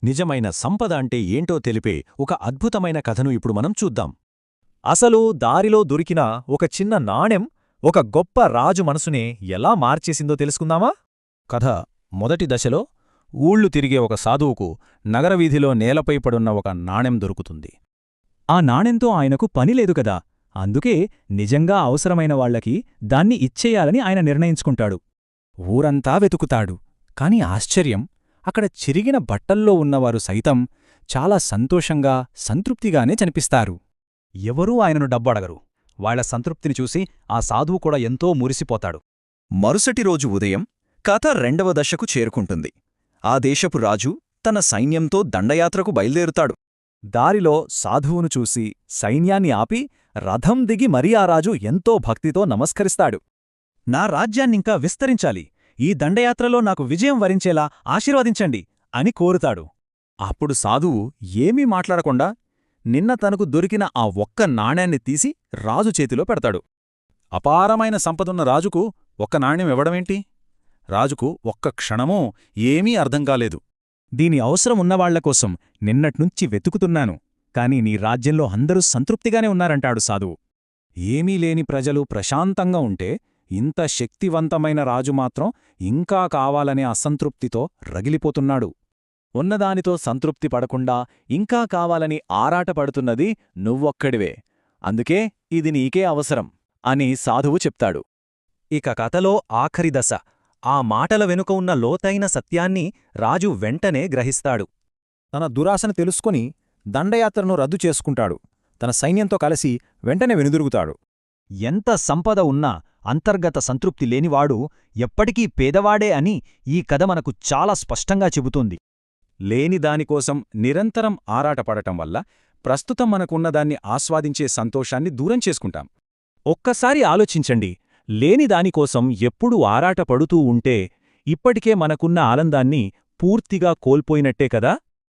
నిజమైన సంపద అంటే ఏంటో తెలిపే ఒక అద్భుతమైన కథను ఇప్పుడు మనం చూద్దాం. అసలు దారిలో దొరికిన ఒక చిన్న నాణెం ఒక గొప్ప రాజు మనసునే ఎలా మార్చేసిందో తెలుసుకుందామా? కథ మొదటి దశలో ఊళ్ళు తిరిగే ఒక సాధువుకు నగరవీధిలో నేలపై పడున్న ఒక నాణెం దొరుకుతుంది. ఆ నాణెంతో ఆయనకు పనిలేదు కదా, అందుకే నిజంగా అవసరమైన వాళ్లకి దాన్ని ఇచ్చేయాలని ఆయన నిర్ణయించుకుంటాడు. ఊరంతా వెతుకుతాడు, కాని ఆశ్చర్యం, అక్కడ చిరిగిన బట్టల్లో ఉన్నవారు సైతం చాలా సంతోషంగా సంతృప్తిగానే కనిపిస్తారు. ఎవరూ ఆయనను డబ్బడగరు. వాళ్ల సంతృప్తిని చూసి ఆ సాధువు కూడా ఎంతో మురిసిపోతాడు. మరుసటి రోజు ఉదయం కథ రెండవ దశకు చేరుకుంటుంది. ఆ దేశపు రాజు తన సైన్యంతో దండయాత్రకు బయల్దేరుతాడు. దారిలో సాధువును చూసి సైన్యాన్ని ఆపి రథం దిగి మరీ ఆ రాజు ఎంతో భక్తితో నమస్కరిస్తాడు. నా రాజ్యాన్నింకా విస్తరించాలి, ఈ దండయాత్రలో నాకు విజయం వరించేలా ఆశీర్వదించండి అని కోరుతాడు. అప్పుడు సాధువు ఏమీ మాట్లాడకుండా నిన్న తనకు దొరికిన ఆ ఒక్క నాణ్యాన్ని తీసి రాజు చేతిలో పెడతాడు. అపారమైన సంపదున్న రాజుకు ఒక్క నాణ్యం ఇవ్వడమేంటి? రాజుకు ఒక్క క్షణమూ ఏమీ అర్థం కాలేదు. దీని అవసరం ఉన్నవాళ్లకోసం నిన్నట్నుంచి వెతుకుతున్నాను, కాని నీ రాజ్యంలో అందరూ సంతృప్తిగానే ఉన్నారంటాడు సాధువు. ఏమీ లేని ప్రజలు ప్రశాంతంగా ఉంటే ఇంత శక్తివంతమైన రాజు మాత్రం ఇంకా కావాలనే అసంతృప్తితో రగిలిపోతున్నాడు. ఉన్నదానితో సంతృప్తి పడకుండా ఇంకా కావాలని ఆరాటపడుతున్నది నువ్వొక్కడివే, అందుకే ఇది నీకే అవసరం అని సాధువు చెప్తాడు. ఇక కథలో ఆఖరి దశ. ఆ మాటల వెనుక ఉన్న లోతైన సత్యాన్ని రాజు వెంటనే గ్రహిస్తాడు. తన దురాశను తెలుసుకుని దండయాత్రను రద్దు చేసుకుంటాడు. తన సైన్యంతో కలిసి వెంటనే వెనుదిరుగుతాడు. ఎంత సంపద ఉన్నా అంతర్గత సంతృప్తి లేనివాడు ఎప్పటికీ పేదవాడే అని ఈ కథ మనకు చాలా స్పష్టంగా చెబుతోంది. లేని దానికోసం నిరంతరం ఆరాటపడటం వల్ల ప్రస్తుతం మనకున్నదాన్ని ఆస్వాదించే సంతోషాన్ని దూరం చేసుకుంటాం. ఒక్కసారి ఆలోచించండి, లేని దానికోసం ఎప్పుడూ ఆరాటపడుతూ ఉంటే ఇప్పటికే మనకున్న ఆనందాన్ని పూర్తిగా కోల్పోయినట్టే కదా.